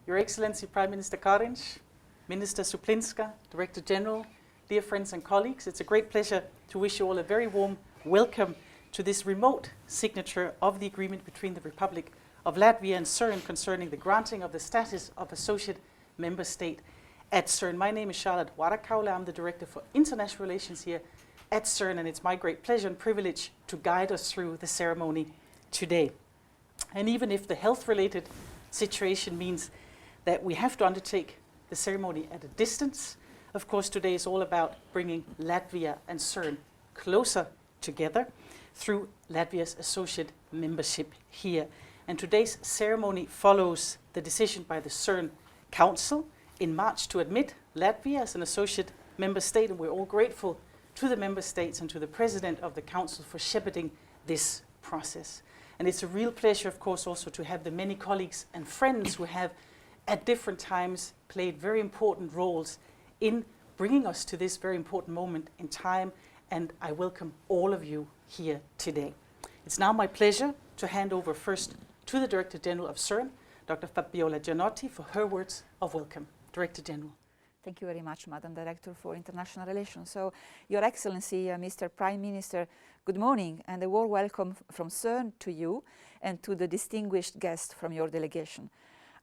Your Excellency Prime Minister Kariņš, Minister Šuplinska, Director General, dear friends and colleagues, it's a great pleasure to wish you all a very warm welcome to this remote signature of the agreement between the Republic of Latvia and CERN concerning the granting of the status of associate member state at CERN. My name is Charlotte Warakaula. I'm the Director for International Relations here at CERN, and it's my great pleasure and privilege to guide us through the ceremony today. And even if the health-related situation means that we have to undertake the ceremony at a distance, of course today is all about bringing Latvia and CERN closer together through Latvia's associate membership here. And today's ceremony follows the decision by the CERN Council in March to admit Latvia as an associate member state, and we're all grateful to the member states and to the President of the Council for shepherding this process. And it's a real pleasure, of course, also to have the many colleagues and friends who have at different times played very important roles in bringing us to this very important moment in time, and I welcome all of you here today. It's now my pleasure to hand over first to the Director General of CERN, Dr. Fabiola Gianotti, for her words of welcome. Director General. Thank you very much, Madam Director for International Relations. So, Your Excellency, Mr. Prime Minister, good morning, and a warm welcome from CERN to you and to the distinguished guests from your delegation.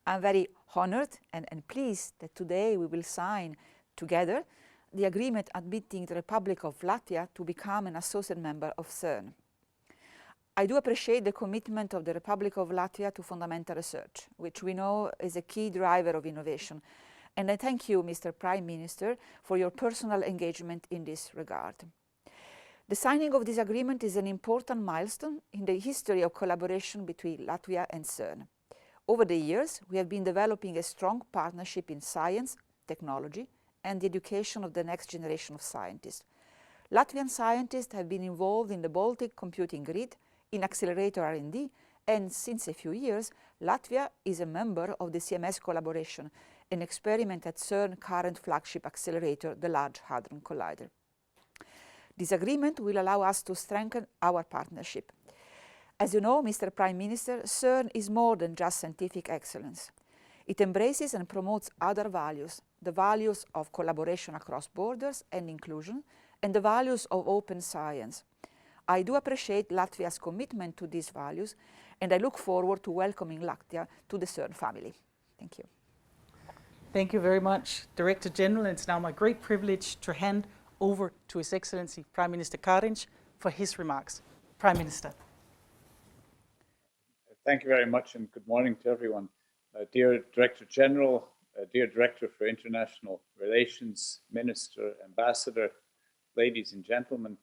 I'm very honored and pleased that today we will sign together the agreement admitting the Republic of Latvia to become an associate member of CERN. I do appreciate the commitment of the Republic of Latvia to fundamental research, which we know is a key driver of innovation. And I thank you, Mr. Prime Minister, for your personal engagement in this regard. The signing of this agreement is an important milestone in the history of collaboration between Latvia and CERN. Over the years, we have been developing a strong partnership in science, technology, and the education of the next generation of scientists. Latvian scientists have been involved in the Baltic computing grid, in accelerator R&D, and since a few years, Latvia is a member of the CMS collaboration, an experiment at CERN current flagship accelerator, the Large Hadron Collider. This agreement will allow us to strengthen our partnership. As you know, Mr. Prime Minister, CERN is more than just scientific excellence. It embraces and promotes other values, the values of collaboration across borders and inclusion, and the values of open science. I do appreciate Latvia's commitment to these values, and I look forward to welcoming Latvia to the CERN family. Thank you. Thank you very much, Director General. It's now my great privilege to hand over to His Excellency Prime Minister Kariņš for his remarks. Prime Minister. Thank you very much, and good morning to everyone. Dear Director General, dear Director for International Relations, Minister, Ambassador, ladies and gentlemen,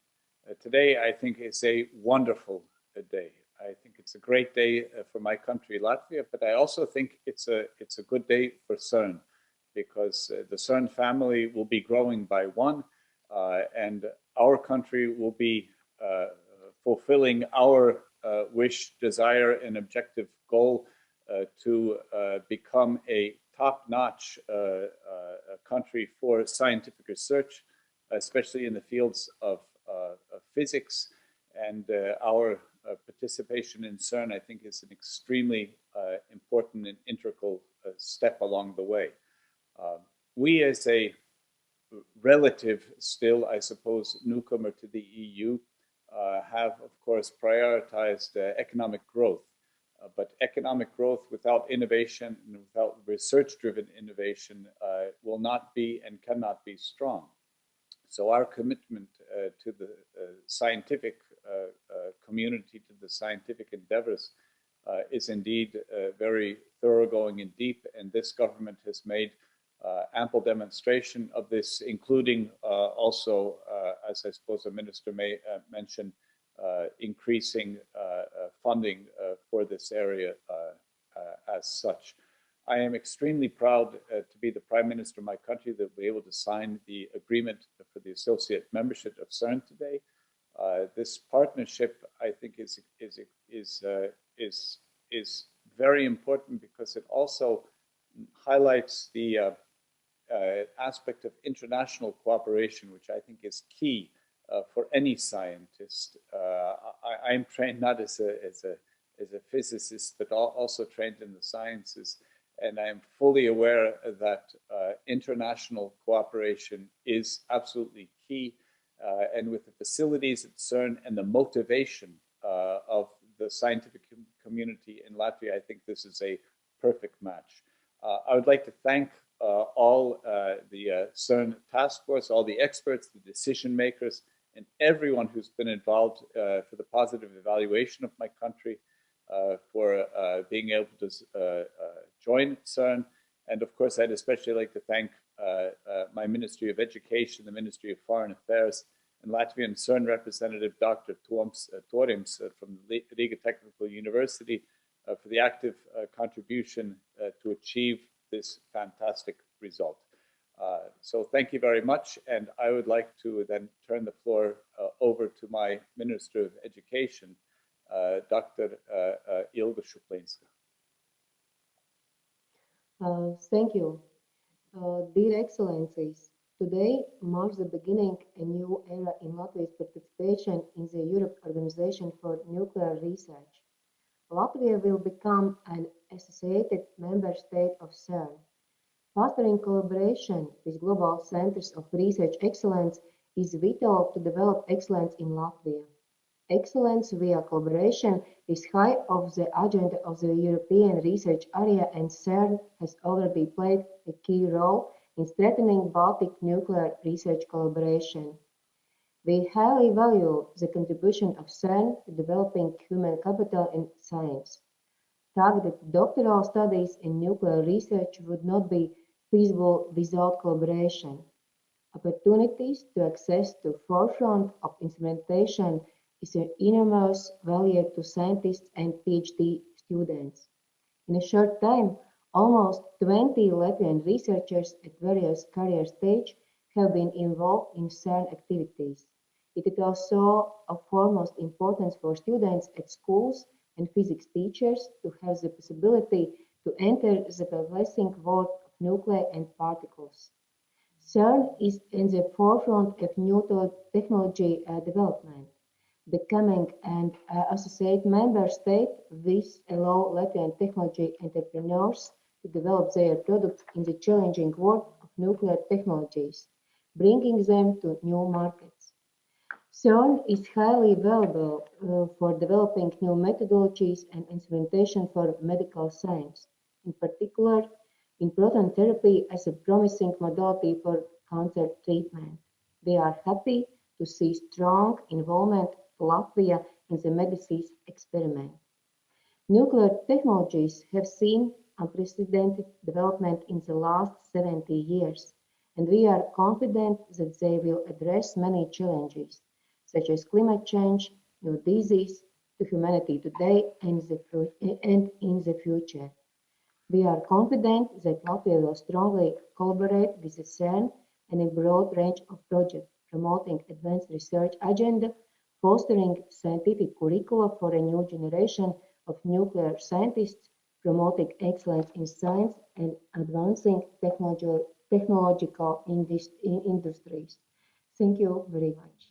today I think is a wonderful day. I think it's a great day for my country, Latvia, but I also think it's a good day for CERN, because the CERN family will be growing by one, and our country will be fulfilling our wish, desire, and objective goal to become a top-notch country for scientific research, especially in the fields of physics. And our participation in CERN, I think, is an extremely important and integral step along the way. We, as a relative still, I suppose, newcomer to the EU, have, of course, prioritized economic growth. But economic growth without innovation and without research-driven innovation will not be and cannot be strong. So our commitment to the scientific community, to the scientific endeavors, is indeed very thoroughgoing and deep, and this government has made ample demonstration of this, including also, as I suppose the Minister may mention, increasing funding for this area as such. I am extremely proud to be the Prime Minister of my country that we're able to sign the agreement for the associate membership of CERN today. This partnership, I think, is very important because it also highlights the aspect of international cooperation, which I think is key for any scientist. I'm trained not as a physicist, but also trained in the sciences. and I am fully aware that international cooperation is absolutely key. And with the facilities at CERN and the motivation of the scientific community in Latvia, I think this is a perfect match. I would like to thank all the CERN task force, all the experts, the decision makers, and everyone who's been involved for the positive evaluation of my country, for being able to join CERN. And of course, I'd especially like to thank my Ministry of Education, the Ministry of Foreign Affairs, and Latvian CERN representative Dr. Torims from the Riga Technical University for the active contribution to achieve this fantastic result. So thank you very much, and I would like to then turn the floor over to my Minister of Education, Dr. Ilga Šuplinska. Thank you. Dear Excellencies, today marks the beginning a new era in Latvia's participation in the Europe Organization for Nuclear Research. Latvia will become an associated member state of CERN. Fostering collaboration with global centers of research excellence is vital to develop excellence in Latvia. Excellence via collaboration is high on the agenda of the European research area, and CERN has already played a key role in strengthening Baltic nuclear research collaboration. We highly value the contribution of CERN to developing human capital in science. Targeted doctoral studies in nuclear research would not be feasible without collaboration. Opportunities to access the forefront of instrumentation is an enormous value to scientists and PhD students. In a short time, almost 20 Latvian researchers at various career stages have been involved in CERN activities. It is also of foremost importance for students at schools and physics teachers to have the possibility to enter the perplexing world of nuclei and particles. CERN is in the forefront of new technology development. Becoming an associate member state will allow Latvian technology entrepreneurs to develop their products in the challenging world of nuclear technologies, bringing them to new markets. CERN is highly valuable for developing new methodologies and instrumentation for medical science, in particular in proton therapy as a promising modality for cancer treatment. We are happy to see strong involvement of Latvia in the medicines experiment. Nuclear technologies have seen unprecedented development in the last 70 years, and we are confident that they will address many challenges, such as climate change, new disease, to humanity today and in the future. We are confident that Latvia will strongly collaborate with the CERN and a broad range of projects, promoting advanced research agenda, fostering scientific curricula for a new generation of nuclear scientists, promoting excellence in science, and advancing technological industries. Thank you very much.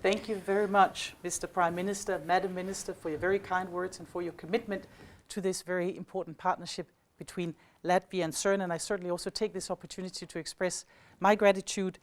Thank you very much, Mr. Prime Minister, Madam Minister, for your very kind words and for your commitment to this very important partnership between Latvia and CERN. And I certainly also take this opportunity to express my gratitude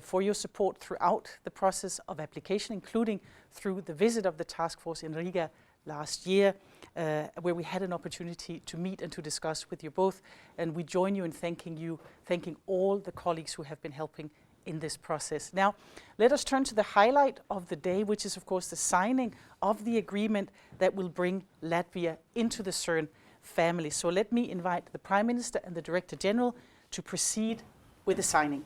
for your support throughout the process of application, including through the visit of the task force in Riga last year, where we had an opportunity to meet and to discuss with you both. And we join you in thanking all the colleagues who have been helping in this process. Now, let us turn to the highlight of the day, which is, of course, the signing of the agreement that will bring Latvia into the CERN family. So let me invite the Prime Minister and the Director General to proceed with the signing.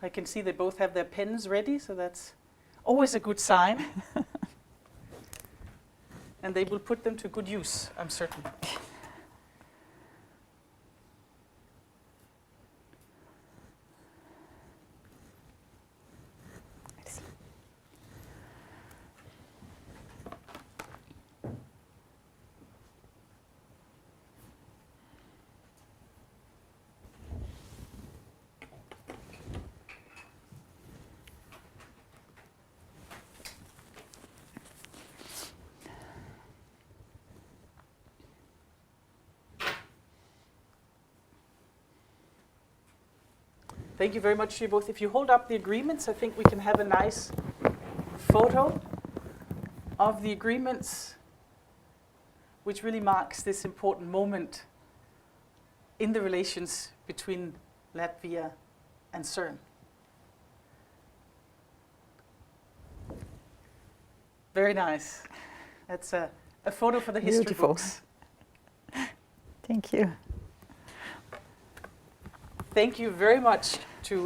I can see they both have their pens ready, so that's always a good sign. And they will put them to good use, I'm certain. Thank you very much to you both. If you hold up the agreements, I think we can have a nice photo of the agreements, which really marks this important moment in the relations between Latvia and CERN. Very nice. That's a photo for the history Beautiful. books. Thank you. Thank you very much to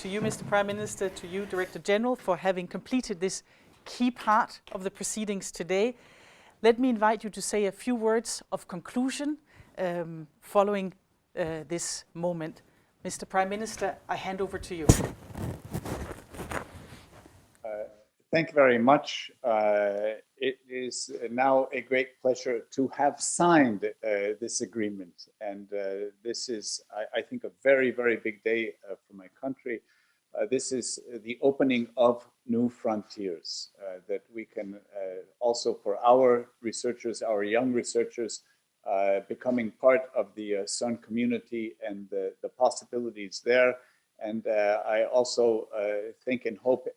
you, Mr. Prime Minister, to you, Director General, for having completed this key part of the proceedings today. Let me invite you to say a few words of conclusion following this moment. Mr. Prime Minister, I hand over to you. Thank you very much. It is now a great pleasure to have signed this agreement. And this is, I think, a very, very big day for my country. This is the opening of new frontiers that we can also, for our researchers, our young researchers, becoming part of the CERN community and the possibilities there. And I also think and hope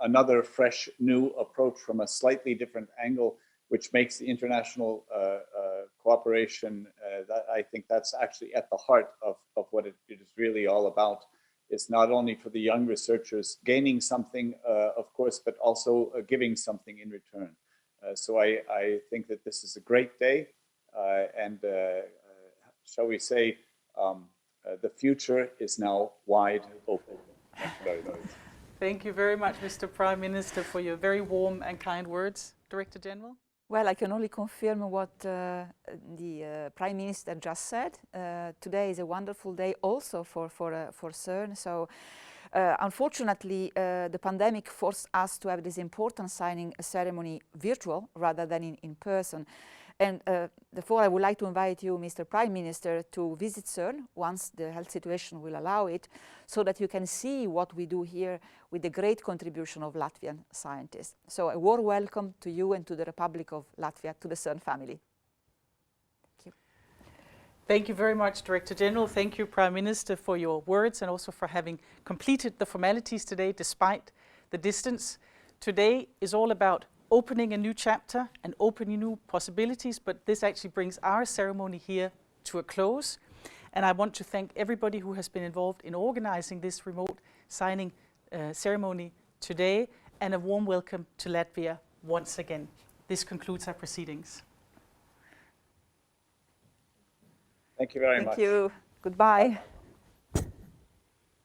another fresh new approach from a slightly different angle, which makes the international cooperation, that I think that's actually at the heart of what it is really all about. It's not only for the young researchers gaining something, of course, but also giving something in return. So I think that this is a great day, and shall we say, the future is now wide open. Thank you very much. Thank you very much, Mr. Prime Minister, for your very warm and kind words. Director General? Well, I can only confirm what the Prime Minister just said. Today is a wonderful day also for CERN. So, unfortunately, the pandemic forced us to have this important signing ceremony virtual rather than in person. And therefore, I would like to invite you, Mr. Prime Minister, to visit CERN once the health situation will allow it, so that you can see what we do here with the great contribution of Latvian scientists. So a warm welcome to you and to the Republic of Latvia, to the CERN family. Thank you. Thank you very much, Director General. Thank you, Prime Minister, for your words and also for having completed the formalities today despite the distance. Today is all about opening a new chapter and opening new possibilities, but this actually brings our ceremony here to a close. And I want to thank everybody who has been involved in organizing this remote signing ceremony today, and a warm welcome to Latvia once again. This concludes our proceedings. Thank you very much. Thank you. Goodbye.